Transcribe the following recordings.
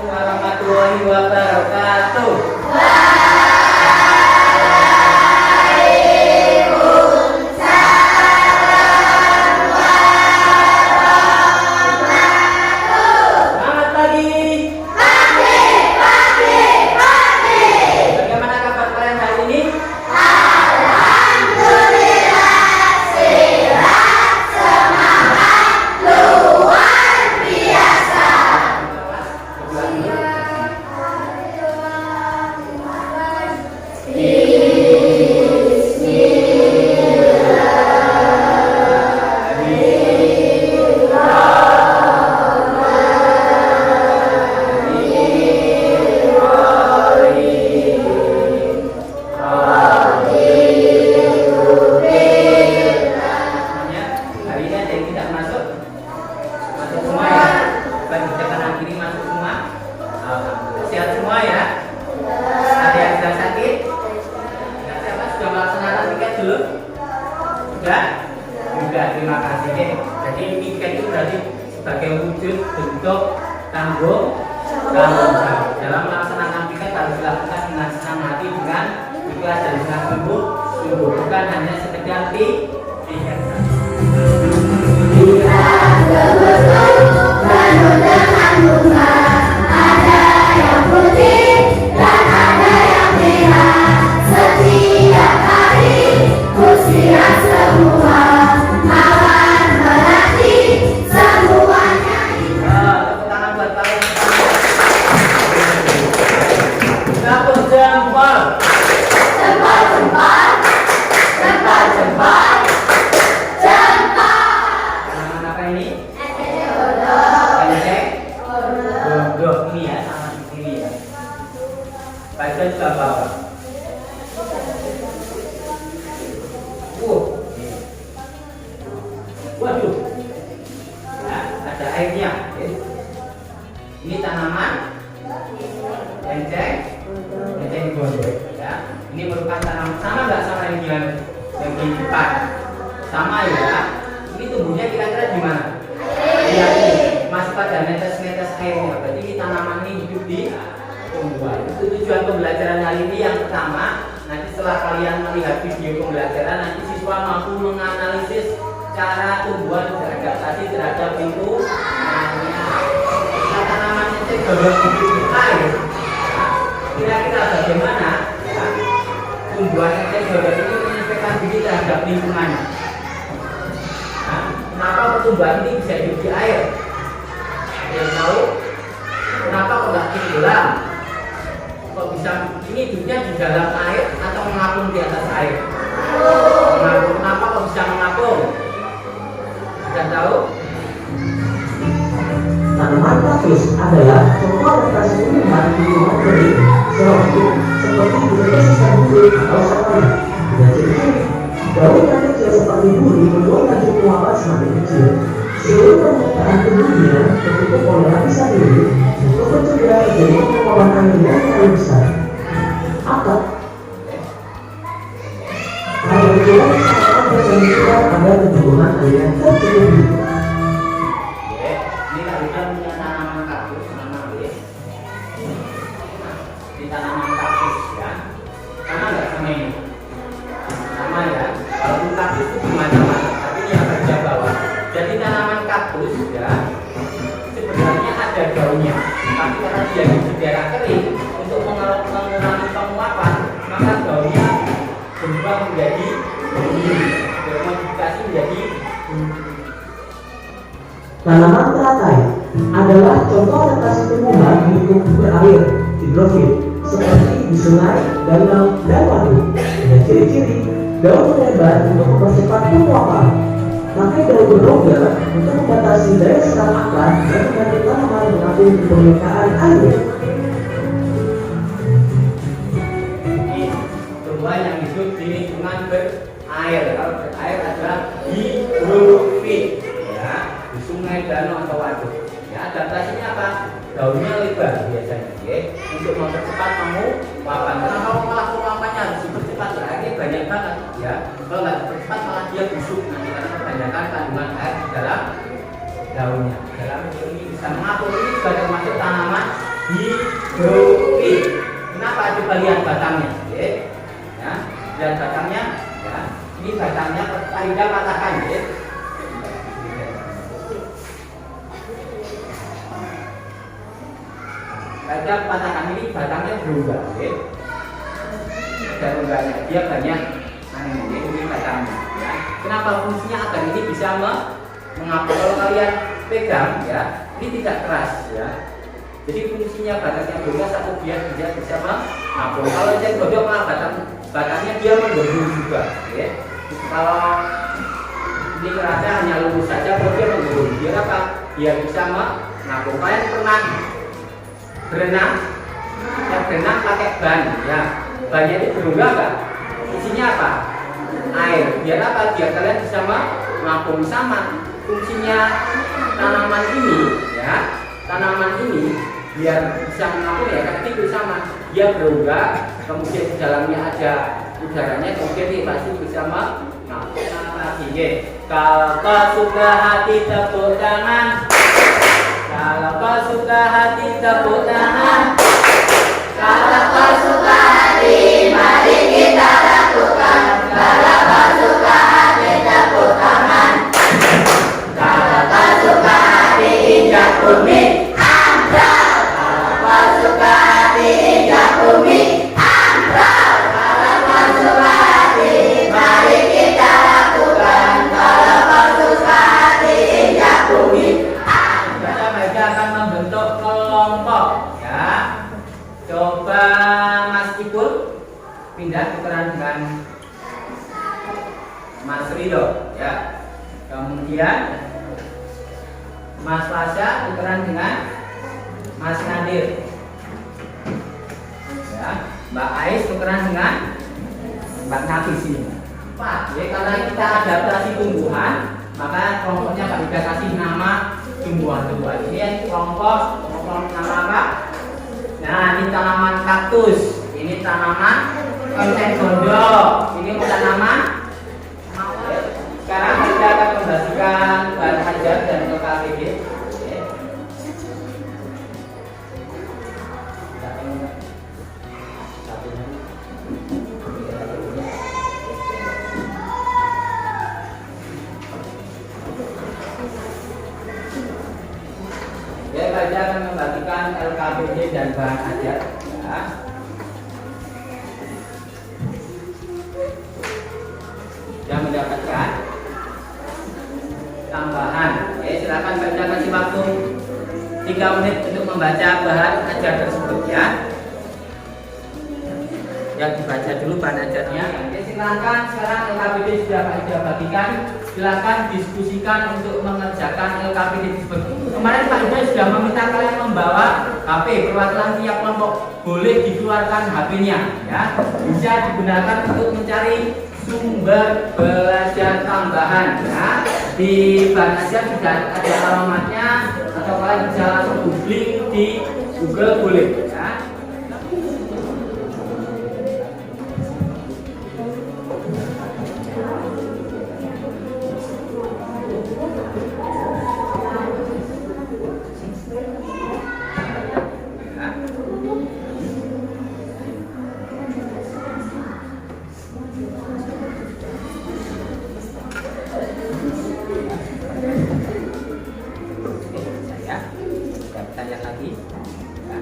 warahmatullahi wabarakatuh. Selamat pagi. Bagaimana kabar kalian hari ini? Terima kasih. Jadi tiket itu berarti sebagai wujud bentuk tanggung jawab. Dalam melaksanakan tiket harus dilakukan dengan senang hati, dengan ikhlas dan dengan sungguh, bukan hanya sekedar tiket. Ada yang putih dan ada yang merah. Setiap hari usia semua. Waduh, ya, ada airnya. Ini tanaman enceng gondok. Ya, ini merupakan tanaman sama nggak sama yang di depan? Sama ya. Ini tumbuhnya kira-kira di mana? Ya, masih pada netes-netes airnya. Berarti ini tanaman ini hidup di tumbuhan. Itu tujuan pembelajaran hari ini. Yang pertama, nanti setelah kalian melihat video pembelajaran, nanti siswa mampu menganalisis cara tumbuhan beradaptasi terhadap lingkungannya. Tanaman enceng gondok hidup di air. Kira-kira bagaimana ya, tumbuhan enceng gondok ini menyesuaikan diri terhadap lingkungannya? Kenapa pertumbuhan ini bisa hidup di air? Ada yang tahu? Kenapa kok nggak tenggelam? Kok bisa ini hidupnya di dalam air atau mengapung di atas air? Kenapa kok bisa mengapung? Sudah tahu? Tanaman kaktus adalah contoh adaptasi tumbuhan di lingkungan kering, seperti bentuknya sistem kulit atau safari. Dan ciri-ciri daun yang kecil seperti duri membuat laju penguapan semakin kecil. Seluruh permukaan tubuhnya tertutup oleh lapisan duri untuk mencegah terjadinya penguapan air yang terlalu besar. Atau air yang sangat bersentuhan pada penurunan air yang tertutup. Tanaman kaktus ya, sama nggak sama ini? Sama ya. Kalau kaktus itu macam-macam, tapi ini yang bagian bawah. Jadi tanaman kaktus ya, sebenarnya ada daunnya, tapi karena dia di daerah kering, untuk mengurangi penguapan, maka daunnya berubah menjadi bermodifikasi menjadi. Tanaman teratai adalah contoh adaptasi tumbuhan di lingkungan berair, hidrofil, seperti di sungai, danau, dan waduk. Dengan ciri-ciri daun melebar untuk mempercepat penguapan, pakai daun berlonggar untuk membatasi daya serap akar dan membantu tanaman mengapung di permukaan air. Ini tumbuhan yang hidup di lingkungan berair. Kalau berair adalah hidrofil, ya, di sungai, danau atau waduk. Ya, adaptasinya apa? Daunnya lebar biasanya, ya, untuk mempercepat penguapan. Kenapa malah penguapannya harus dipercepat? Airnya banyak banget, ya. Kalau nggak dipercepat malah dia busuk nanti karena kebanyakan kandungan air di dalam daunnya. Dalam ini bisa mengatur, ini juga termasuk tanaman Grupi. Kenapa? Coba lihat batangnya, oke? Ya, lihat batangnya. Ya, ini batangnya kaidah patahkan, oke? Kaidah patahkan ini batangnya berubah, oke? Ada rongganya, dia banyak ini batangnya. Ya. Kenapa fungsinya agar ini bisa mengapung? Kalau kalian pegang, ya, ini tidak keras, ya. Jadi fungsinya batangnya berubah satu biar dia bisa mengapung. Kalau yang godok batangnya dia menggodong juga, ya. Kalau ini kerasnya hanya lurus saja, kalau dia menggodong, biar apa? Biar bisa mengapung. Kalian pernah berenang? Ya, berenang pakai ban, ya. Bannya itu berubah nggak? Isinya apa? Air. Biar apa? Biar kalian bisa mengapung. Sama fungsinya tanaman ini, ya. Tanaman ini biar bisa mengapung, ya kan itu sama. Dia berubah, kemudian di dalamnya ada udaranya, kemudian dia pasti bisa mengapung. Kalau kau suka hati tepuk tangan. Kalau kau suka hati tepuk tangan. Kalau kau suka hati, mari kita lakukan. Kalau kau suka hati, tepuk tangan. Kalau kau suka hati, injak bumi, ambrol. Kalau kau suka hati, injak bumi, ambrol. Kalau kau suka hati, mari kita lakukan. Kalau kau suka hati, injak bumi, ambrol. Baca akan membentuk kelompok, ya. Coba Mas Ipul pindah tukeran dengan Mas Rido, ya. Kemudian Mas Fasya tukeran dengan Mas Nadir, ya. Mbak Ais tukeran dengan Mbak Nafis ini. Pak, ya, karena kita adaptasi tumbuhan, maka kelompoknya Pak Ida kasih nama tumbuhan-tumbuhan. Ini kelompok nama apa? Nah, ini tanaman kaktus, ini tanaman konten gondok, ini tanaman. Sekarang kita akan membagikan bahan ajar dan LKPD. Ya, saya akan membagikan LKPD dan bahan ajar. Ya. Yang mendapatkan tambahan. Oke, silakan baca, kasih waktu 3 menit untuk membaca bahan ajar tersebut, ya. Yang dibaca dulu bahan ajarnya. Oke, silakan. Sekarang LKPD sudah saya bagikan. Silakan diskusikan untuk mengerjakan LKPD tersebut. Kemarin Pak Ida sudah meminta kalian membawa HP. Perwakilan tiap kelompok boleh dikeluarkan HP-nya, ya. Bisa digunakan untuk mencari sumber belajar tambahan, ya. Di bahan ajar sudah ada alamatnya, atau kalian bisa langsung googling di Google boleh, ya. Tanya lagi, ya.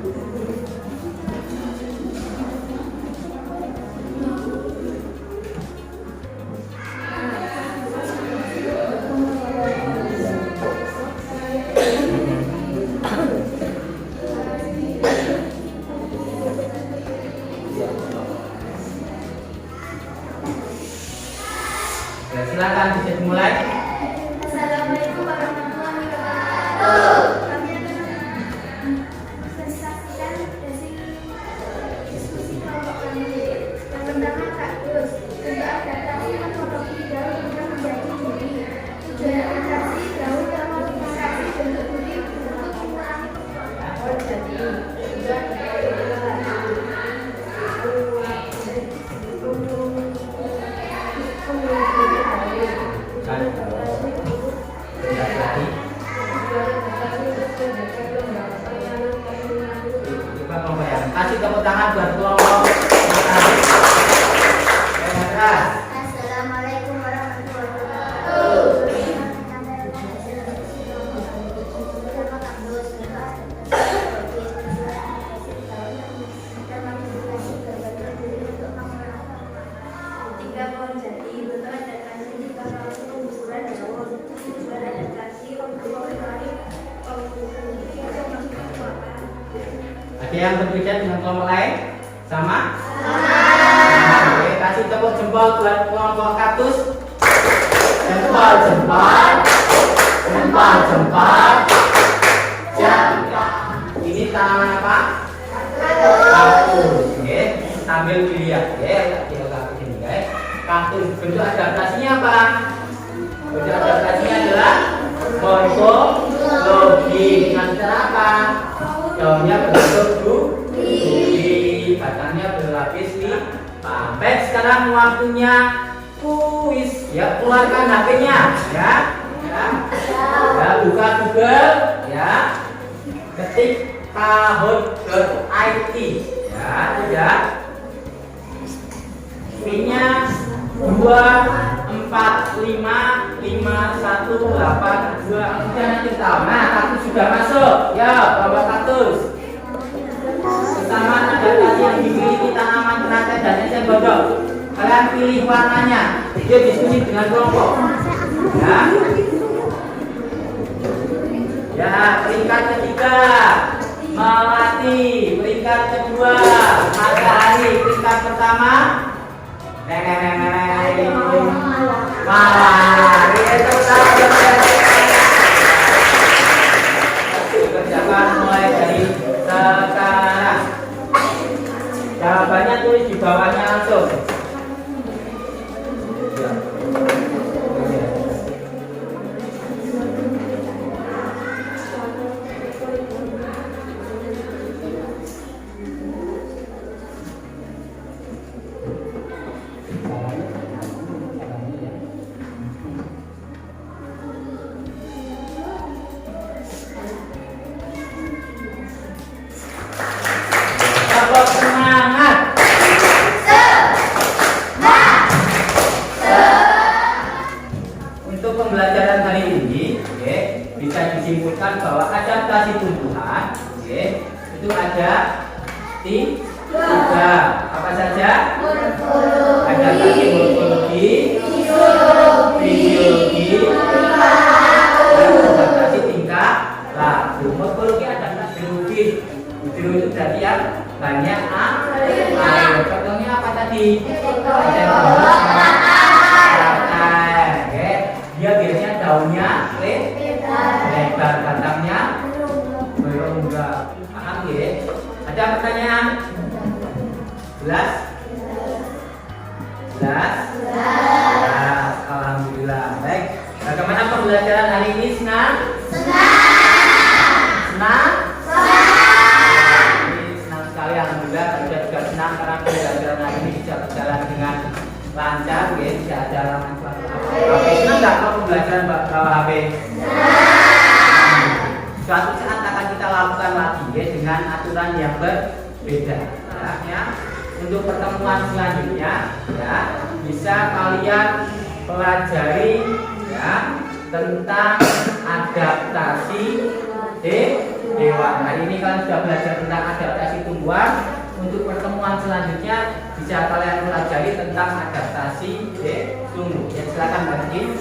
Ya, silakan bisa dimulai. Assalamualaikum warahmatullahi wabarakatuh. Kami akan presentasikan diskusi kelompok kami. Yang pertama, kaktus. Untuk adaptasi morfologi daun berubah menjadi bumi. Tujuan adaptasi daun termodifikasi bentuk bumi untuk mengurangi performa. Kasih tepuk tangan buat kelompok matahari. Keras. Assalamualaikum warahmatullahi wabarakatuh. Ketika pohon jati beradaptasi di kawasan penggusuran Jawa, beradaptasi Ada yang berbeda dengan kelompok lain? Sama? Oke, kasih tepuk jempol buat kelompok kaktus. Jempol, jempol. Jempol, jempol. Jempol. Ini tanaman apa? Kaktus. Oke, sambil dilihat ya, kita kaktus ini guys. Kaktus bentuk adaptasinya apa? Bentuk adaptasinya adalah morfologi. Dengan cara apa? Daunnya berbentuk budi, batangnya berlapis lipah. Baik, sekarang waktunya kuis. Ya, keluarkan HP-nya, ya. Ya, buka Google, ya. Ketik kahoot.it, ya, sudah. PIN-nya 2455182. Sudah nanti tahu. Nah, kaktus sudah masuk. Ya, bawa kaktus. Kesamaan adaptasi yang dimiliki tanaman teratai dan eceng gondok. Kalian pilih warnanya. Dia diskusi dengan kelompok. Ya. Ya, peringkat ketiga Melati, peringkat kedua Matahari, peringkat pertama Malah, itu kerjakan mulai dari sekarang. Jawabannya tulis di bawahnya langsung. Semangat. Untuk pembelajaran hari ini, bisa disimpulkan bahwa adaptasi tumbuhan, itu ada tiga. Apa saja? Adaptasi morfologi, fisiologi, dan adaptasi tingkah laku. Morfologi adaptasi biologi. Biru itu tadi yang banyak air. Contohnya apa tadi? Dia biasanya daunnya lebar, batangnya berongga. Paham ya? Ada pertanyaan? Jelas? Jelas? Jelas. Alhamdulillah. Baik. Bagaimana pembelajaran hari ini? Senang? Senang? Alhamdulillah, saya juga senang karena pembelajaran hari ini bisa berjalan dengan lancar, bisa jalan lancar. Senang nggak kalau pembelajaran bawa HP? Suatu saat akan kita lakukan lagi dengan aturan yang berbeda. Ya. Untuk pertemuan selanjutnya, ya, bisa kalian pelajari tentang adaptasi hewan. Hari ini kalian sudah belajar tentang adaptasi tumbuhan. Untuk pertemuan selanjutnya bisa kalian pelajari tentang adaptasi tumbuh. Ya, silakan Mbak Kim.